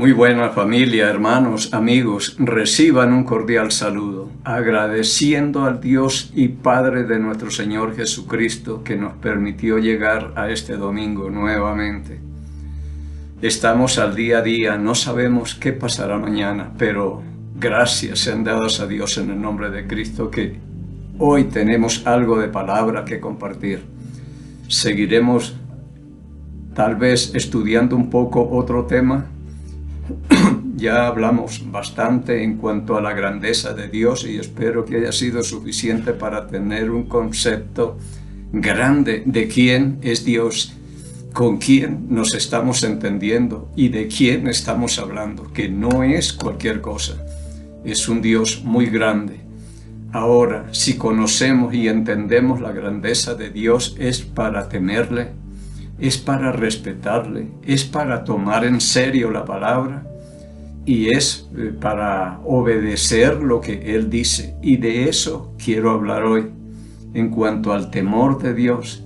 Muy buena familia, hermanos, amigos, reciban un cordial saludo, agradeciendo al Dios y Padre de nuestro Señor Jesucristo que nos permitió llegar a este domingo nuevamente. Estamos al día a día, no sabemos qué pasará mañana, pero gracias sean dadas a Dios en el nombre de Cristo que hoy tenemos algo de palabra que compartir. Seguiremos tal vez estudiando un poco otro tema. Ya hablamos bastante en cuanto a la grandeza de Dios y espero que haya sido suficiente para tener un concepto grande de quién es Dios, con quién nos estamos entendiendo y de quién estamos hablando, que no es cualquier cosa, es un Dios muy grande. Ahora, si conocemos y entendemos la grandeza de Dios, es para temerle, es para respetarle, es para tomar en serio la palabra y es para obedecer lo que Él dice. Y de eso quiero hablar hoy, en cuanto al temor de Dios.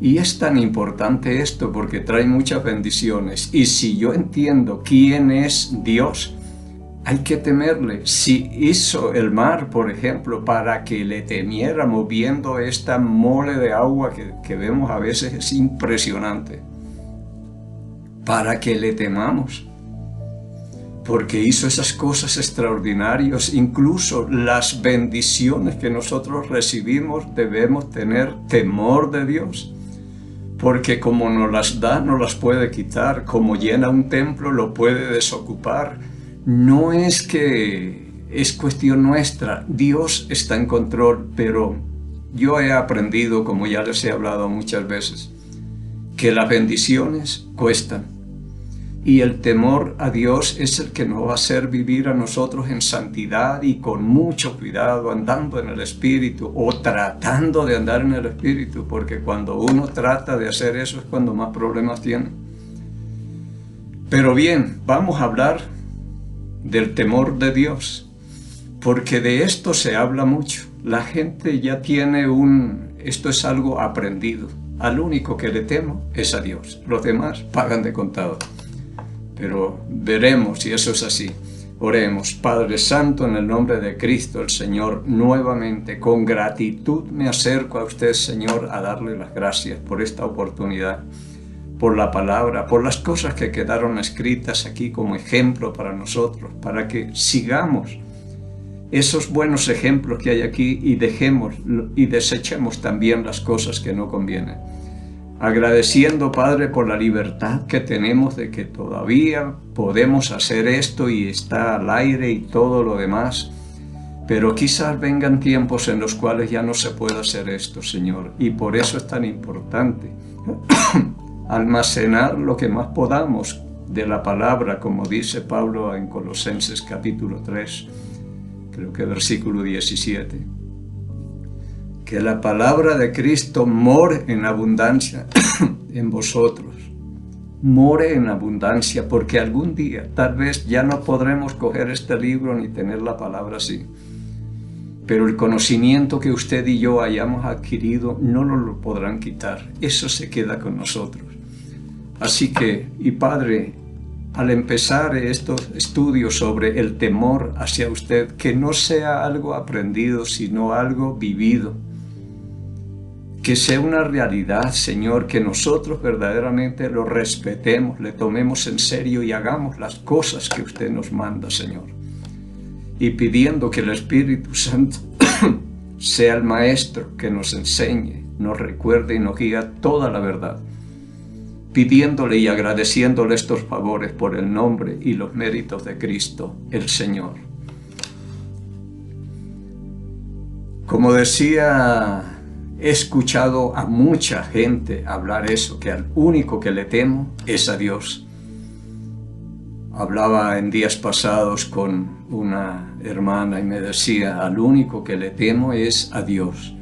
Y es tan importante esto porque trae muchas bendiciones. Y si yo entiendo quién es Dios, hay que temerle. Si hizo el mar, por ejemplo, para que le temiéramos, viendo esta mole de agua que vemos a veces, es impresionante. Para que le temamos. Porque hizo esas cosas extraordinarias, incluso las bendiciones que nosotros recibimos, debemos tener temor de Dios. Porque como nos las da, no las puede quitar. Como llena un templo, lo puede desocupar. No es que es cuestión nuestra, Dios está en control, pero yo he aprendido, como ya les he hablado muchas veces, que las bendiciones cuestan. Y el temor a Dios es el que nos va a hacer vivir a nosotros en santidad y con mucho cuidado, andando en el Espíritu o tratando de andar en el Espíritu, porque cuando uno trata de hacer eso es cuando más problemas tiene. Pero bien, vamos a hablar del temor de Dios, porque de esto se habla mucho. La gente ya tiene esto es algo aprendido. Al único que le temo es a Dios. Los demás pagan de contado. Pero veremos si eso es así. Oremos. Padre Santo, en el nombre de Cristo, el Señor, nuevamente, con gratitud me acerco a usted, Señor, a darle las gracias por esta oportunidad, por la palabra, por las cosas que quedaron escritas aquí como ejemplo para nosotros, para que sigamos esos buenos ejemplos que hay aquí y dejemos y desechemos también las cosas que no convienen. Agradeciendo, Padre, por la libertad que tenemos de que todavía podemos hacer esto y está al aire y todo lo demás, pero quizás vengan tiempos en los cuales ya no se pueda hacer esto, Señor, y por eso es tan importante almacenar lo que más podamos de la palabra, como dice Pablo en Colosenses capítulo 3, creo que versículo 17. Que la palabra de Cristo more en abundancia en vosotros. More en abundancia, porque algún día tal vez ya no podremos coger este libro ni tener la palabra así. Pero el conocimiento que usted y yo hayamos adquirido no nos lo podrán quitar. Eso se queda con nosotros. Así que, y Padre, al empezar estos estudios sobre el temor hacia usted, que no sea algo aprendido, sino algo vivido. Que sea una realidad, Señor, que nosotros verdaderamente lo respetemos, le tomemos en serio y hagamos las cosas que usted nos manda, Señor. Y pidiendo que el Espíritu Santo sea el Maestro que nos enseñe, nos recuerde y nos guíe toda la verdad. Pidiéndole y agradeciéndole estos favores por el nombre y los méritos de Cristo, el Señor. Como decía, he escuchado a mucha gente hablar eso, que al único que le temo es a Dios. Hablaba en días pasados con una hermana y me decía, al único que le temo es a Dios.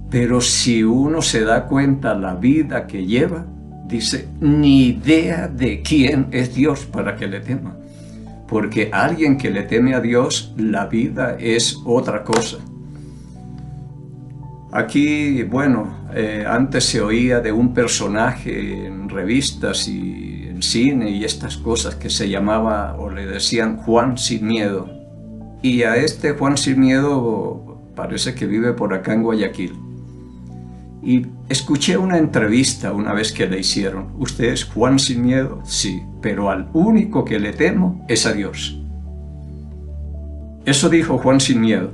Pero si uno se da cuenta la vida que lleva, dice, ni idea de quién es Dios para que le tema. Porque alguien que le teme a Dios, la vida es otra cosa. Aquí, bueno, antes se oía de un personaje en revistas y en cine y estas cosas que se llamaba o le decían Juan Sin Miedo. Y a este Juan Sin Miedo parece que vive por acá en Guayaquil. Y escuché una entrevista una vez que le hicieron. ¿Usted es Juan Sin Miedo? Sí, pero al único que le temo es a Dios. Eso dijo Juan Sin Miedo.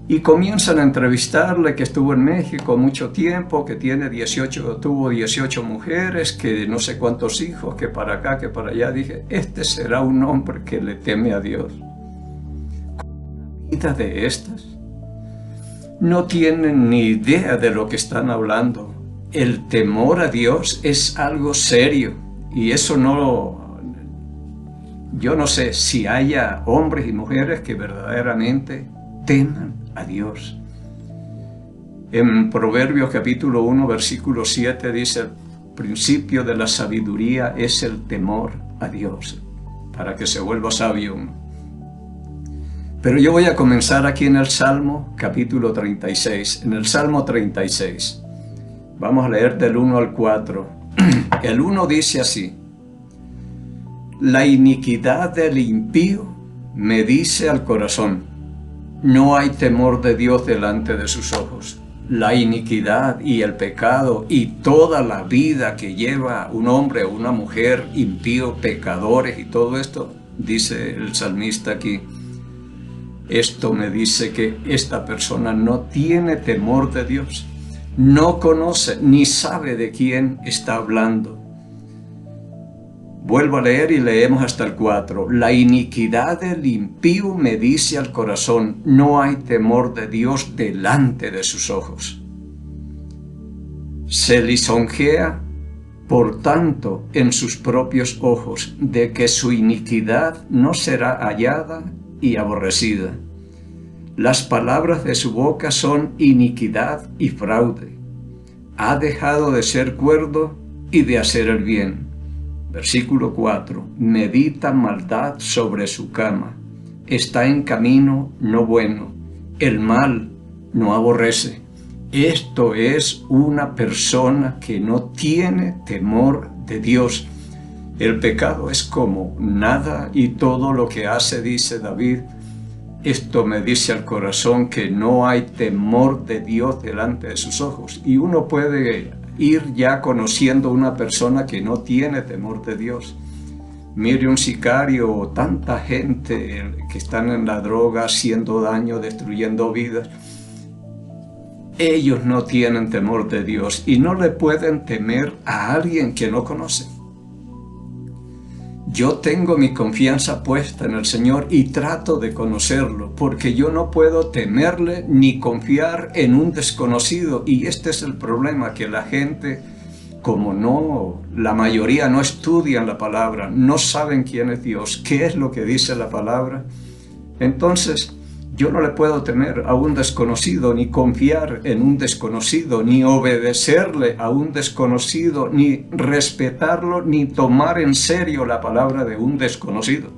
Y comienzan a entrevistarle que estuvo en México mucho tiempo, que tuvo 18 mujeres, que no sé cuántos hijos, que para acá, que para allá. Dije, este será un hombre que le teme a Dios. ¿Con vida de estas? No tienen ni idea de lo que están hablando. El temor a Dios es algo serio. Y eso yo no sé si haya hombres y mujeres que verdaderamente teman a Dios. En Proverbios capítulo 1, versículo 7 dice, el principio de la sabiduría es el temor a Dios, para que se vuelva sabio uno. Pero yo voy a comenzar aquí en el Salmo capítulo 36. En el Salmo 36, vamos a leer del 1 al 4. El 1 dice así, la iniquidad del impío me dice al corazón, no hay temor de Dios delante de sus ojos. La iniquidad y el pecado y toda la vida que lleva un hombre o una mujer impío, pecadores y todo esto, dice el salmista aquí, esto me dice que esta persona no tiene temor de Dios, no conoce ni sabe de quién está hablando. Vuelvo a leer y leemos hasta el 4. La iniquidad del impío me dice al corazón, no hay temor de Dios delante de sus ojos. Se lisonjea, por tanto, en sus propios ojos, de que su iniquidad no será hallada y aborrecida. Las palabras de su boca son iniquidad y fraude. Ha dejado de ser cuerdo y de hacer el bien. Versículo 4. Medita maldad sobre su cama. Está en camino no bueno. El mal no aborrece. Esto es una persona que no tiene temor de Dios. El pecado es como nada y todo lo que hace, dice David, esto me dice al corazón que no hay temor de Dios delante de sus ojos. Y uno puede ir ya conociendo una persona que no tiene temor de Dios. Mire un sicario o tanta gente que están en la droga, haciendo daño, destruyendo vidas. Ellos no tienen temor de Dios y no le pueden temer a alguien que no conocen. Yo tengo mi confianza puesta en el Señor y trato de conocerlo, porque yo no puedo temerle ni confiar en un desconocido. Y este es el problema, que la gente, como la mayoría no estudian la palabra, no saben quién es Dios, qué es lo que dice la palabra. Entonces, yo no le puedo temer a un desconocido, ni confiar en un desconocido, ni obedecerle a un desconocido, ni respetarlo, ni tomar en serio la palabra de un desconocido.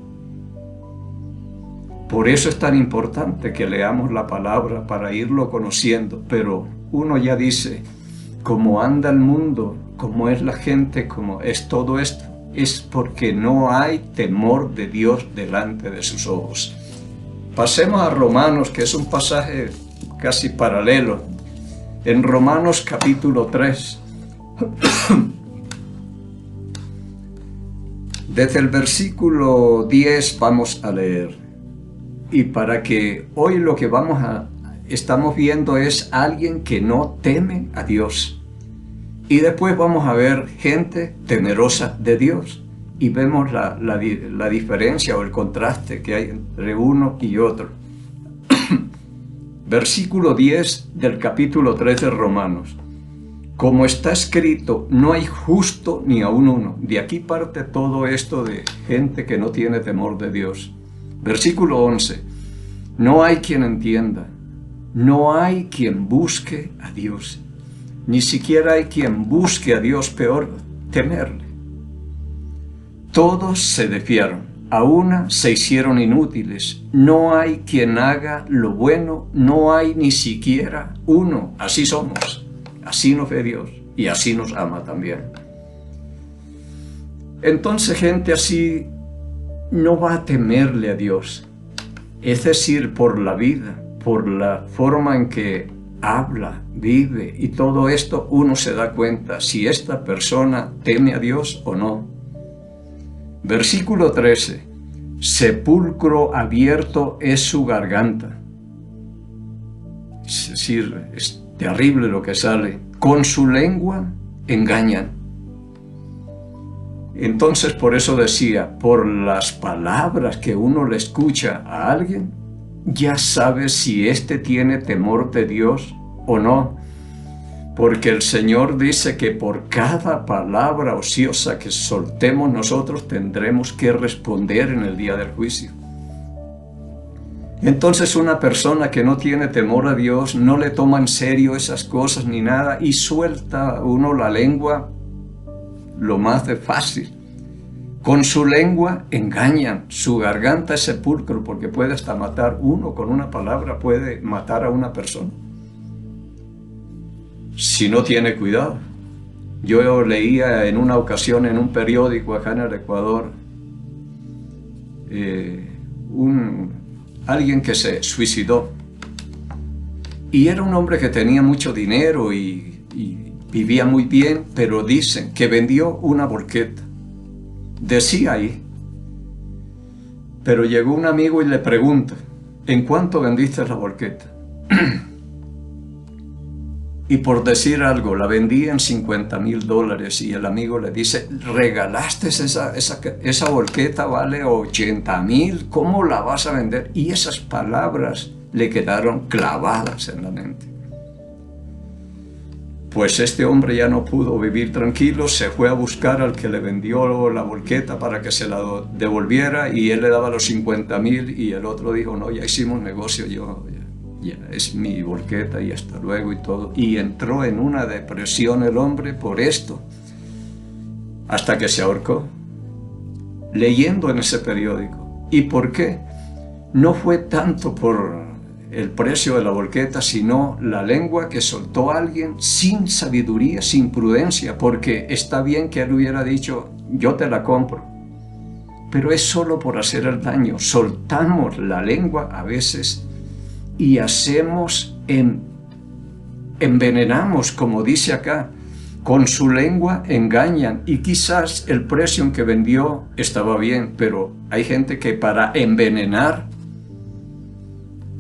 Por eso es tan importante que leamos la palabra para irlo conociendo. Pero uno ya dice, cómo anda el mundo, cómo es la gente, cómo es todo esto, es porque no hay temor de Dios delante de sus ojos. Pasemos a Romanos, que es un pasaje casi paralelo. En Romanos capítulo 3, desde el versículo 10 vamos a leer. Y para que hoy lo que estamos viendo es alguien que no teme a Dios. Y después vamos a ver gente temerosa de Dios. Y vemos la diferencia o el contraste que hay entre uno y otro. Versículo 10 del capítulo 3 de Romanos. Como está escrito, no hay justo ni aun uno. De aquí parte todo esto de gente que no tiene temor de Dios. Versículo 11. No hay quien entienda. No hay quien busque a Dios. Ni siquiera hay quien busque a Dios, peor, temerle. Todos se desviaron, a una se hicieron inútiles. No hay quien haga lo bueno, no hay ni siquiera uno. Así somos, así nos ve Dios y así nos ama también. Entonces gente así no va a temerle a Dios. Es decir, por la vida, por la forma en que habla, vive y todo esto, uno se da cuenta si esta persona teme a Dios o no. Versículo 13. Sepulcro abierto es su garganta. Es decir, es terrible lo que sale. Con su lengua engañan. Entonces por eso decía, por las palabras que uno le escucha a alguien, ya sabe si éste tiene temor de Dios o no. Porque el Señor dice que por cada palabra ociosa que soltemos nosotros tendremos que responder en el día del juicio. Entonces una persona que no tiene temor a Dios no le toma en serio esas cosas ni nada y suelta uno la lengua lo más de fácil. Con su lengua engañan, su garganta es sepulcro porque puede hasta matar uno, con una palabra puede matar a una persona. Si no tiene cuidado. Yo leía en una ocasión en un periódico acá en el Ecuador alguien que se suicidó y era un hombre que tenía mucho dinero y vivía muy bien, pero dicen que vendió una volqueta. Decía ahí, pero llegó un amigo y le pregunta, ¿en cuánto vendiste la volqueta? Y por decir algo, la vendí en $50,000 y el amigo le dice, regalaste esa volqueta, vale 80,000, ¿cómo la vas a vender? Y esas palabras le quedaron clavadas en la mente. Pues este hombre ya no pudo vivir tranquilo, se fue a buscar al que le vendió la volqueta para que se la devolviera y él le daba los 50,000 y el otro dijo, no, ya hicimos negocio, ya es mi volqueta y hasta luego y todo. Y entró en una depresión el hombre por esto, hasta que se ahorcó, leyendo en ese periódico. ¿Y por qué? No fue tanto por el precio de la volqueta, sino la lengua que soltó a alguien sin sabiduría, sin prudencia, porque está bien que él hubiera dicho, yo te la compro, pero es solo por hacer el daño. Soltamos la lengua a veces y envenenamos, como dice acá, con su lengua engañan, y quizás el precio en que vendió estaba bien, pero hay gente que para envenenar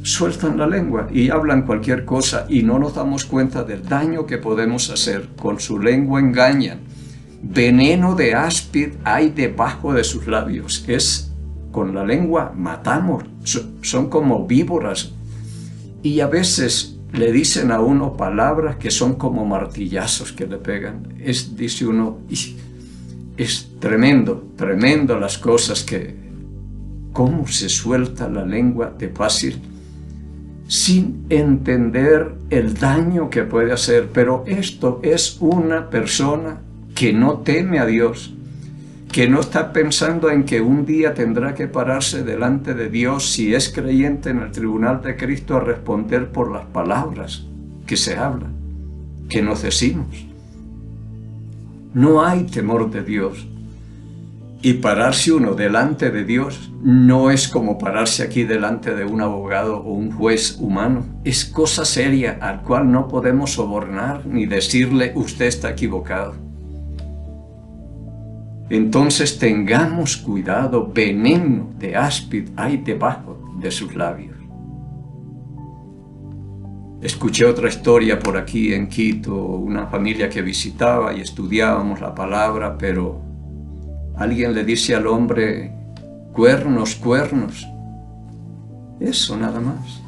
sueltan la lengua y hablan cualquier cosa y no nos damos cuenta del daño que podemos hacer. Con su lengua engañan. Veneno de áspid hay debajo de sus labios. Con la lengua matamos, son como víboras. Y a veces le dicen a uno palabras que son como martillazos que le pegan. Dice uno, es tremendo las cosas cómo se suelta la lengua de fácil, sin entender el daño que puede hacer. Pero esto es una persona que no teme a Dios, que no está pensando en que un día tendrá que pararse delante de Dios, si es creyente, en el tribunal de Cristo, a responder por las palabras que se hablan, que nos decimos. No hay temor de Dios. Y pararse uno delante de Dios no es como pararse aquí delante de un abogado o un juez humano. Es cosa seria al cual no podemos sobornar ni decirle, usted está equivocado. Entonces tengamos cuidado, veneno de áspid hay debajo de sus labios. Escuché otra historia por aquí en Quito, una familia que visitaba y estudiábamos la palabra, pero alguien le dice al hombre, cuernos, cuernos. Eso nada más.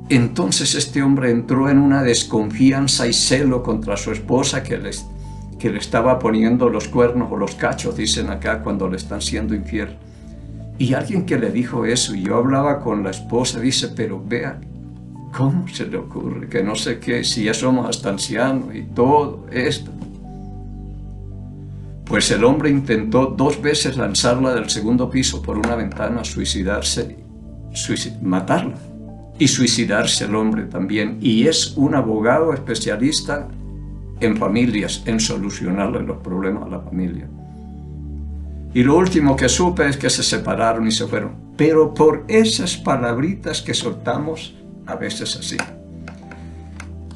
Entonces este hombre entró en una desconfianza y celo contra su esposa que le estaba poniendo los cuernos o los cachos, dicen acá, cuando le están siendo infiel. Y alguien que le dijo eso, y yo hablaba con la esposa, dice, pero vea, ¿cómo se le ocurre? Que no sé qué, si ya somos hasta ancianos y todo esto. Pues el hombre intentó 2 veces lanzarla del segundo piso por una ventana, suicidarse, matarla. Y suicidarse el hombre también. Y es un abogado especialista en familias, en solucionarle los problemas a la familia. Y lo último que supe es que se separaron y se fueron. Pero por esas palabritas que soltamos, a veces así.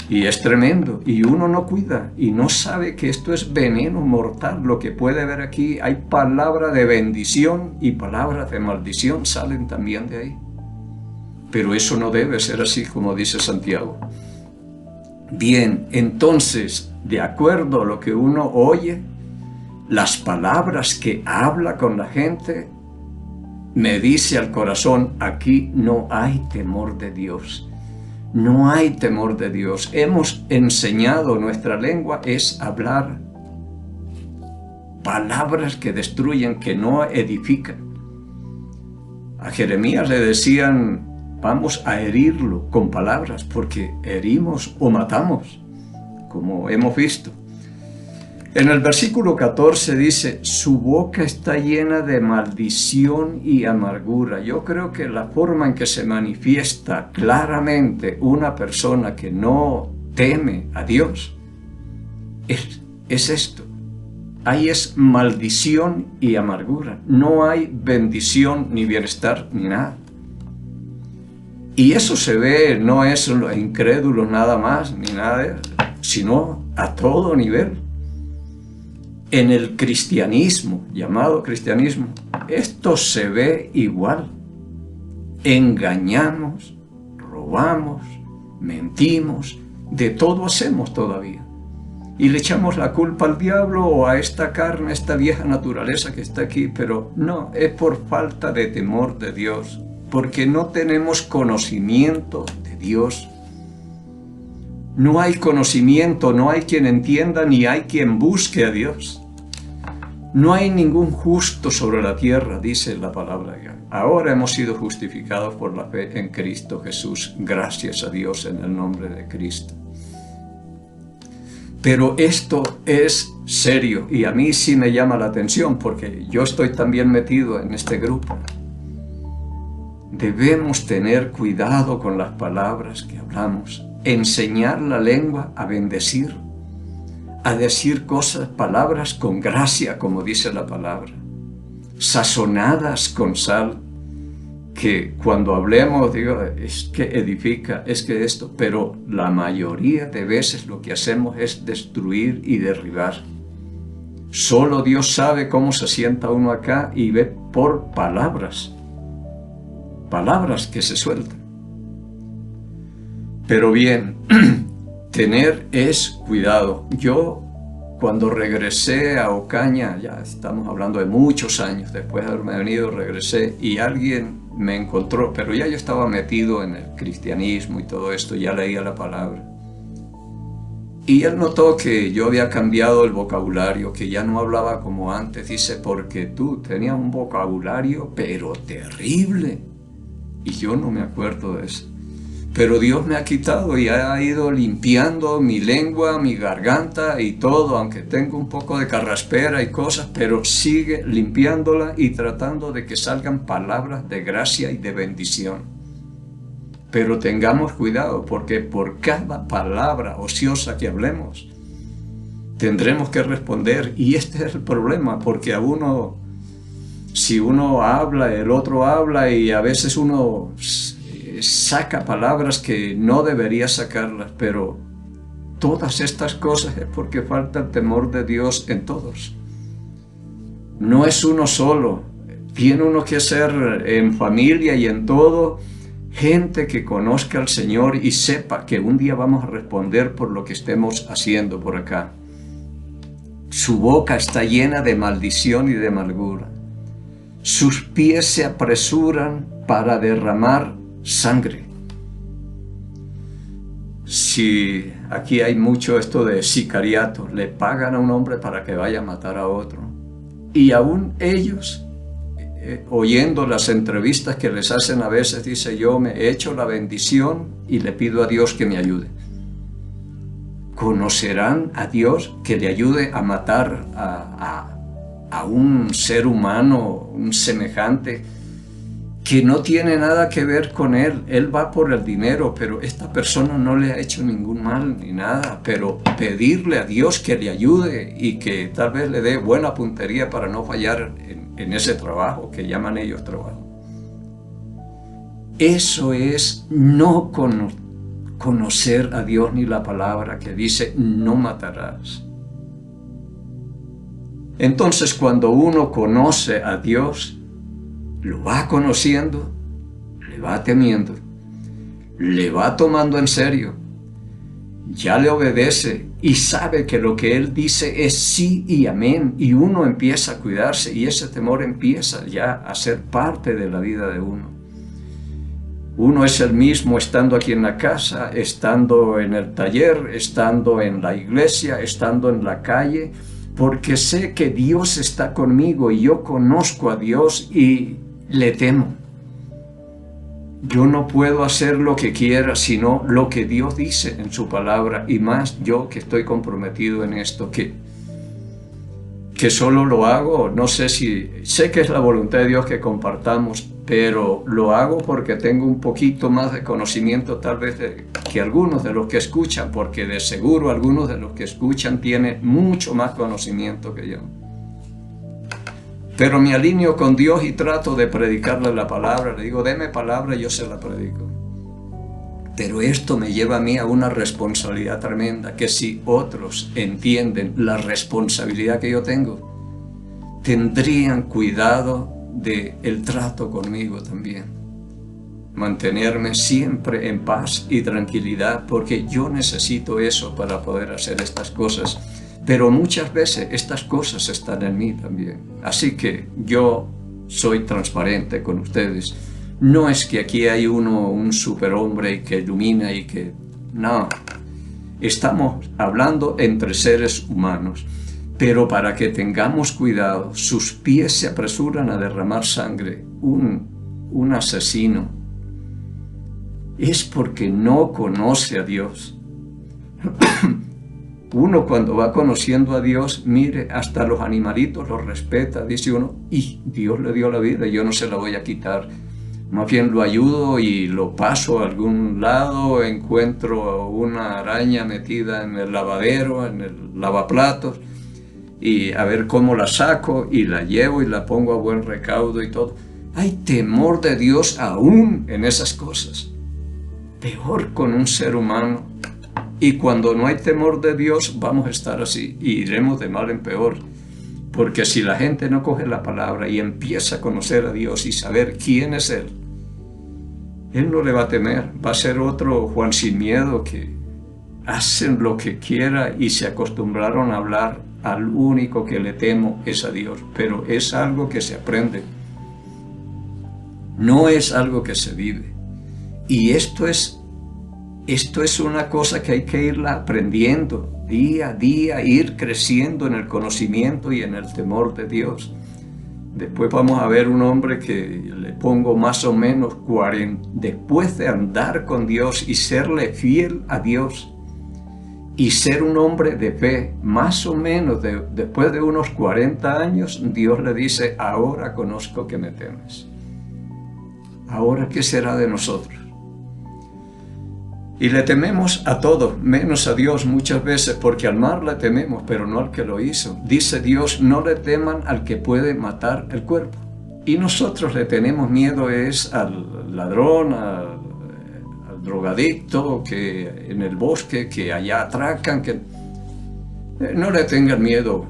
Y es tremendo, y uno no cuida, y no sabe que esto es veneno mortal. Lo que puede ver aquí, hay palabras de bendición y palabras de maldición salen también de ahí. Pero eso no debe ser así, como dice Santiago. Bien, entonces, de acuerdo a lo que uno oye, las palabras que habla con la gente, me dice al corazón, aquí no hay temor de Dios. No hay temor de Dios. Hemos enseñado, nuestra lengua es hablar palabras que destruyen, que no edifican. A Jeremías le decían, vamos a herirlo con palabras, porque herimos o matamos, como hemos visto. En el versículo 14 dice, su boca está llena de maldición y amargura. Yo creo que la forma en que se manifiesta claramente una persona que no teme a Dios es esto. Ahí es maldición y amargura. No hay bendición ni bienestar ni nada. Y eso se ve, no es en los incrédulos nada más, ni nada, sino a todo nivel. En el cristianismo, llamado cristianismo, esto se ve igual. Engañamos, robamos, mentimos, de todo hacemos todavía. Y le echamos la culpa al diablo o a esta carne, a esta vieja naturaleza que está aquí, pero no, es por falta de temor de Dios, porque no tenemos conocimiento de Dios. No hay conocimiento, no hay quien entienda, ni hay quien busque a Dios. No hay ningún justo sobre la tierra, dice la palabra de Dios. Ahora hemos sido justificados por la fe en Cristo Jesús. Gracias a Dios en el nombre de Cristo. Pero esto es serio y a mí sí me llama la atención porque yo estoy también metido en este grupo. Debemos tener cuidado con las palabras que hablamos. Enseñar la lengua a bendecir, a decir cosas, palabras con gracia, como dice la palabra, sazonadas con sal, que cuando hablemos, digo, es que edifica, es que esto, pero la mayoría de veces lo que hacemos es destruir y derribar. Solo Dios sabe cómo se sienta uno acá y ve por palabras que se sueltan. Pero bien, tener es cuidado. Yo cuando regresé a Ocaña, ya estamos hablando de muchos años, después de haberme venido, regresé y alguien me encontró, pero ya yo estaba metido en el cristianismo y todo esto, ya leía la palabra. Y él notó que yo había cambiado el vocabulario, que ya no hablaba como antes. Dice, porque tú tenías un vocabulario, pero terrible. Y yo no me acuerdo de eso. Pero Dios me ha quitado y ha ido limpiando mi lengua, mi garganta y todo, aunque tengo un poco de carraspera y cosas, pero sigue limpiándola y tratando de que salgan palabras de gracia y de bendición. Pero tengamos cuidado, porque por cada palabra ociosa que hablemos, tendremos que responder. Y este es el problema, porque a uno, si uno habla, el otro habla y a veces uno saca palabras que no debería sacarlas, pero todas estas cosas es porque falta el temor de Dios en todos. No es uno solo, tiene uno que ser en familia y en todo, gente que conozca al Señor y sepa que un día vamos a responder por lo que estemos haciendo por acá. Su boca está llena de maldición y de amargura. Sus pies se apresuran para derramar sangre. Si aquí hay mucho esto de sicariato, le pagan a un hombre para que vaya a matar a otro. Y aún ellos, oyendo las entrevistas que les hacen a veces, dice, yo me he hecho la bendición y le pido a Dios que me ayude. ¿Conocerán a Dios que le ayude a matar a un ser humano, un semejante, que no tiene nada que ver con él. Él va por el dinero, pero esta persona no le ha hecho ningún mal ni nada. Pero pedirle a Dios que le ayude y que tal vez le dé buena puntería para no fallar en ese trabajo que llaman ellos trabajo. Eso es no conocer a Dios ni la palabra que dice no matarás. Entonces, cuando uno conoce a Dios, lo va conociendo, le va temiendo, le va tomando en serio, ya le obedece y sabe que lo que Él dice es sí y amén, y uno empieza a cuidarse y ese temor empieza ya a ser parte de la vida de uno. Uno es el mismo estando aquí en la casa, estando en el taller, estando en la iglesia, estando en la calle, porque sé que Dios está conmigo y yo conozco a Dios y le temo. Yo no puedo hacer lo que quiera, sino lo que Dios dice en su palabra, y más yo que estoy comprometido en esto, que solo lo hago, no sé si, sé que es la voluntad de Dios que compartamos, pero lo hago porque tengo un poquito más de conocimiento tal vez que algunos de los que escuchan, porque de seguro algunos de los que escuchan tienen mucho más conocimiento que yo. Pero me alineo con Dios y trato de predicarle la palabra. Le digo, deme palabra y yo se la predico. Pero esto me lleva a mí a una responsabilidad tremenda, que si otros entienden la responsabilidad que yo tengo, tendrían cuidado del trato conmigo también. Mantenerme siempre en paz y tranquilidad, porque yo necesito eso para poder hacer estas cosas. Pero muchas veces estas cosas están en mí también. Así que yo soy transparente con ustedes. No es que aquí hay un superhombre que ilumina y que... No. Estamos hablando entre seres humanos. Pero para que tengamos cuidado, sus pies se apresuran a derramar sangre. Un asesino es porque no conoce a Dios. Uno cuando va conociendo a Dios, mire, hasta los animalitos los respeta, dice uno, y Dios le dio la vida, yo no se la voy a quitar. Más bien lo ayudo y lo paso a algún lado, encuentro una araña metida en el lavadero, en el lavaplatos, y a ver cómo la saco y la llevo y la pongo a buen recaudo y todo. Hay temor de Dios aún en esas cosas. Peor con un ser humano. Y cuando no hay temor de Dios, vamos a estar así y iremos de mal en peor. Porque si la gente no coge la palabra y empieza a conocer a Dios y saber quién es Él, Él no le va a temer. Va a ser otro Juan sin miedo que hacen lo que quiera y se acostumbraron a hablar. Al único que le temo es a Dios. Pero es algo que se aprende. No es algo que se vive. Y esto es una cosa que hay que irla aprendiendo día a día, ir creciendo en el conocimiento y en el temor de Dios. Después vamos a ver un hombre que le pongo más o menos 40, después de andar con Dios y serle fiel a Dios y ser un hombre de fe, más o menos después de unos 40 años, Dios le dice, ahora conozco que me temes. Ahora, ¿qué será de nosotros? Y le tememos a todos, menos a Dios muchas veces, porque al mar le tememos, pero no al que lo hizo. Dice Dios, no le teman al que puede matar el cuerpo. Y nosotros le tenemos miedo es al ladrón, al drogadicto, que en el bosque, que allá atracan, que no le tengan miedo.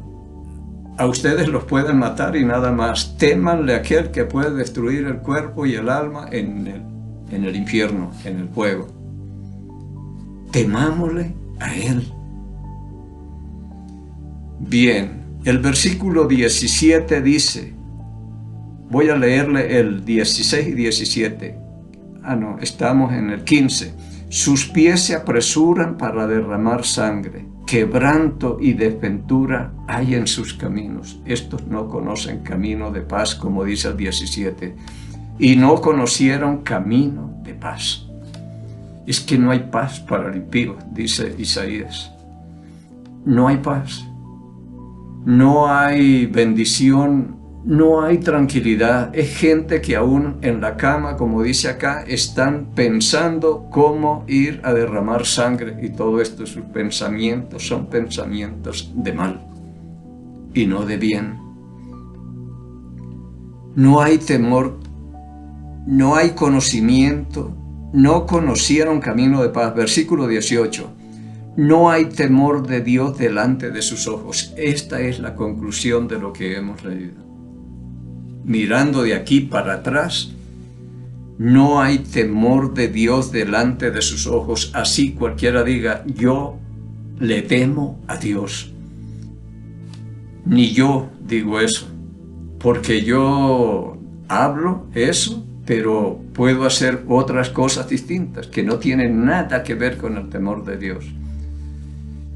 A ustedes los pueden matar y nada más. Témanle a aquel que puede destruir el cuerpo y el alma en el infierno, en el fuego. Temámosle a Él. Bien, el versículo 17 dice, voy a leerle el 16 y 17. No, estamos en el 15. Sus pies se apresuran para derramar sangre. Quebranto y desventura hay en sus caminos. Estos no conocen camino de paz, como dice el 17. Y no conocieron camino de paz. Es que no hay paz para el impío, dice Isaías. No hay paz. no hay bendición, no hay tranquilidad. Es gente que aún en la cama, como dice acá, están pensando cómo ir a derramar sangre, y todo esto, sus pensamientos son pensamientos de mal y no de bien. No hay temor, no hay conocimiento, no conocieron camino de paz. Versículo 18. No hay temor de Dios delante de sus ojos. Esta es la conclusión de lo que hemos leído. Mirando de aquí para atrás, no hay temor de Dios delante de sus ojos. Así cualquiera diga, yo le temo a Dios. Ni yo digo eso, porque yo hablo eso, pero puedo hacer otras cosas distintas que no tienen nada que ver con el temor de Dios.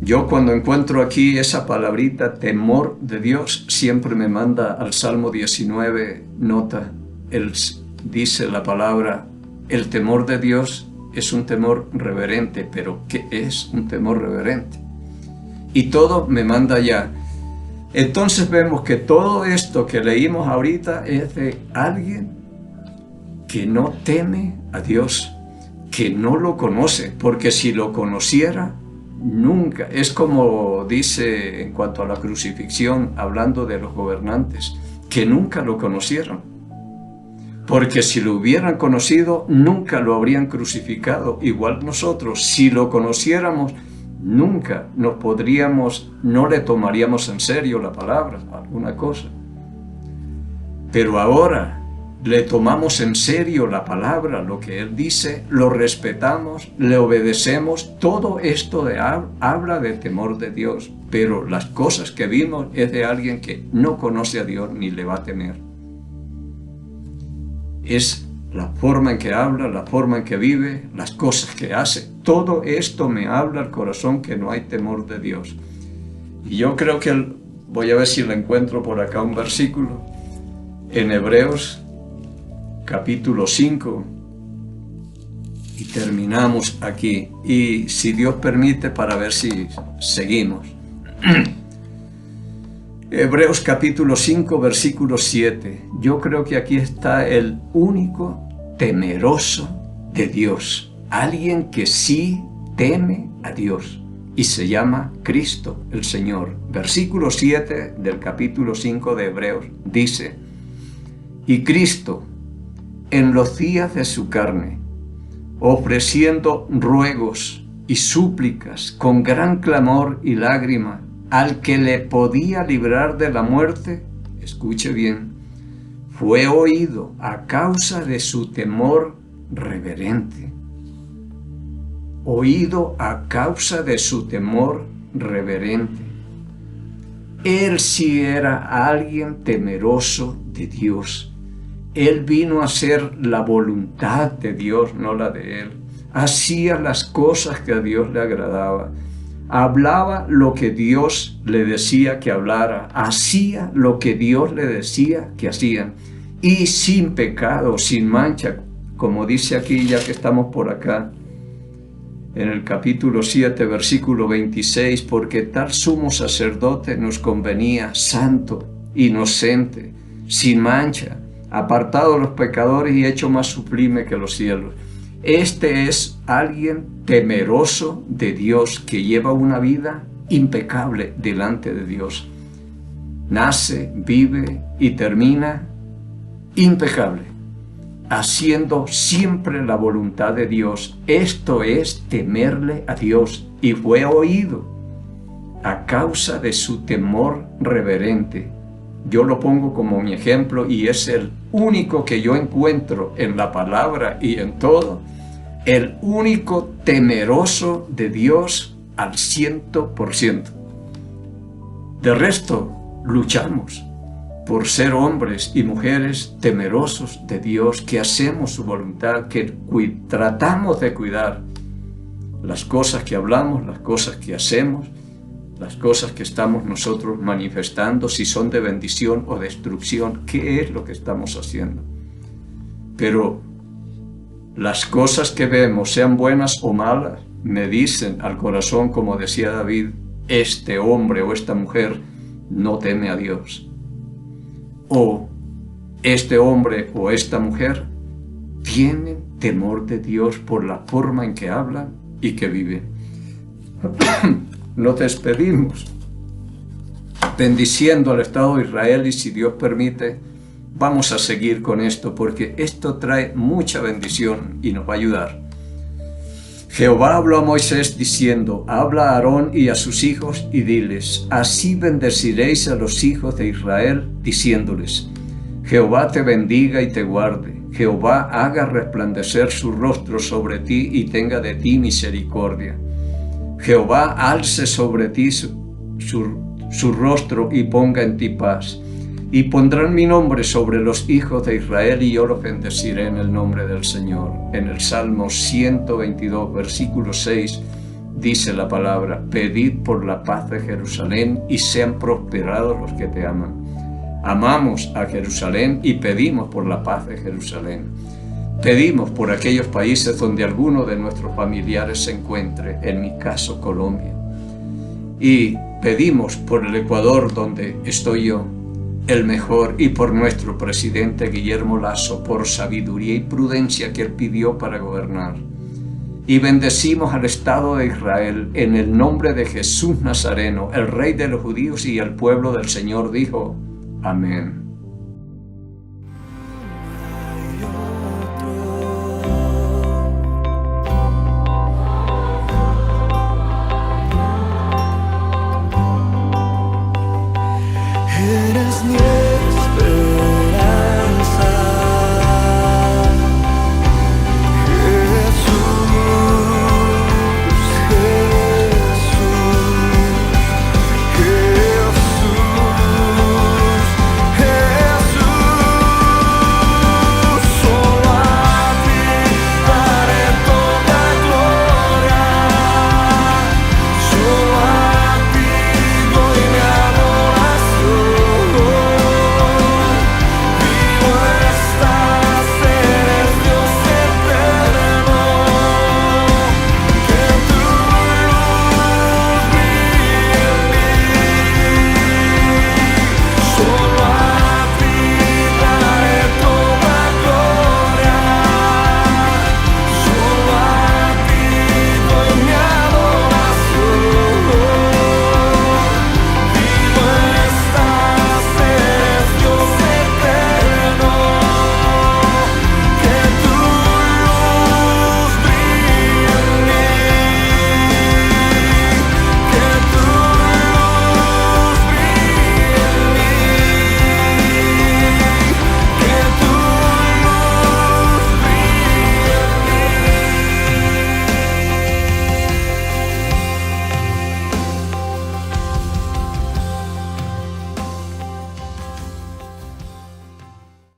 Yo cuando encuentro aquí esa palabrita, temor de Dios, siempre me manda al Salmo 19, nota. Él dice la palabra, el temor de Dios es un temor reverente, pero ¿qué es un temor reverente? Y todo me manda allá. Entonces vemos que todo esto que leímos ahorita es de alguien que no teme a Dios, que no lo conoce, porque si lo conociera, nunca. Es como dice en cuanto a la crucifixión, hablando de los gobernantes, que nunca lo conocieron. Porque si lo hubieran conocido, nunca lo habrían crucificado. Igual nosotros, si lo conociéramos, nunca no le tomaríamos en serio la palabra, alguna cosa. Pero ahora le tomamos en serio la palabra, lo que Él dice, lo respetamos, le obedecemos. Todo esto habla de temor de Dios, pero las cosas que vimos es de alguien que no conoce a Dios ni le va a temer. Es la forma en que habla, la forma en que vive, las cosas que hace. Todo esto me habla al corazón que no hay temor de Dios. Y yo creo que voy a ver si le encuentro por acá un versículo en Hebreos capítulo 5 y terminamos aquí, y si Dios permite, para ver si seguimos. Hebreos capítulo 5 versículo 7. Yo creo que aquí está el único temeroso de Dios, alguien que sí teme a Dios, y se llama Cristo el Señor. Versículo 7 del capítulo 5 de Hebreos dice, y Cristo, en los días de su carne, ofreciendo ruegos y súplicas con gran clamor y lágrima al que le podía librar de la muerte, escuche bien, fue oído a causa de su temor reverente. Oído a causa de su temor reverente. Él sí era alguien temeroso de Dios. Él vino a hacer la voluntad de Dios, no la de él. Hacía las cosas que a Dios le agradaba. Hablaba lo que Dios le decía que hablara. Hacía lo que Dios le decía que hacían. Y sin pecado, sin mancha, como dice aquí, ya que estamos por acá, en el capítulo 7, versículo 26, porque tal sumo sacerdote nos convenía, santo, inocente, sin mancha, apartado de los pecadores y hecho más sublime que los cielos. Este es alguien temeroso de Dios, que lleva una vida impecable delante de Dios. Nace, vive y termina impecable, haciendo siempre la voluntad de Dios. Esto es temerle a Dios, y fue oído a causa de su temor reverente. Yo lo pongo como mi ejemplo, y es el único que yo encuentro en la palabra y en todo, el único temeroso de Dios al 100%. De resto, luchamos por ser hombres y mujeres temerosos de Dios, que hacemos su voluntad, que tratamos de cuidar las cosas que hablamos, las cosas que hacemos, las cosas que estamos nosotros manifestando, si son de bendición o destrucción, qué es lo que estamos haciendo. Pero las cosas que vemos, sean buenas o malas, me dicen al corazón, como decía David, este hombre o esta mujer no teme a Dios. O este hombre o esta mujer tienen temor de Dios por la forma en que hablan y que viven. Nos despedimos bendiciendo al Estado de Israel, y si Dios permite, vamos a seguir con esto porque esto trae mucha bendición y nos va a ayudar. Jehová habló a Moisés diciendo: habla a Aarón y a sus hijos y diles: así bendeciréis a los hijos de Israel, diciéndoles: Jehová te bendiga y te guarde. Jehová haga resplandecer su rostro sobre ti y tenga de ti misericordia. Jehová alce sobre ti su rostro y ponga en ti paz. Y pondrán mi nombre sobre los hijos de Israel, y yo los bendeciré en el nombre del Señor. En el Salmo 122, versículo 6, dice la palabra: pedid por la paz de Jerusalén, y sean prosperados los que te aman. Amamos a Jerusalén y pedimos por la paz de Jerusalén. Pedimos por aquellos países donde alguno de nuestros familiares se encuentre, en mi caso Colombia. Y pedimos por el Ecuador, donde estoy yo, el mejor, y por nuestro presidente Guillermo Lasso, por sabiduría y prudencia que él pidió para gobernar. Y bendecimos al Estado de Israel en el nombre de Jesús Nazareno, el Rey de los judíos, y el pueblo del Señor dijo: amén.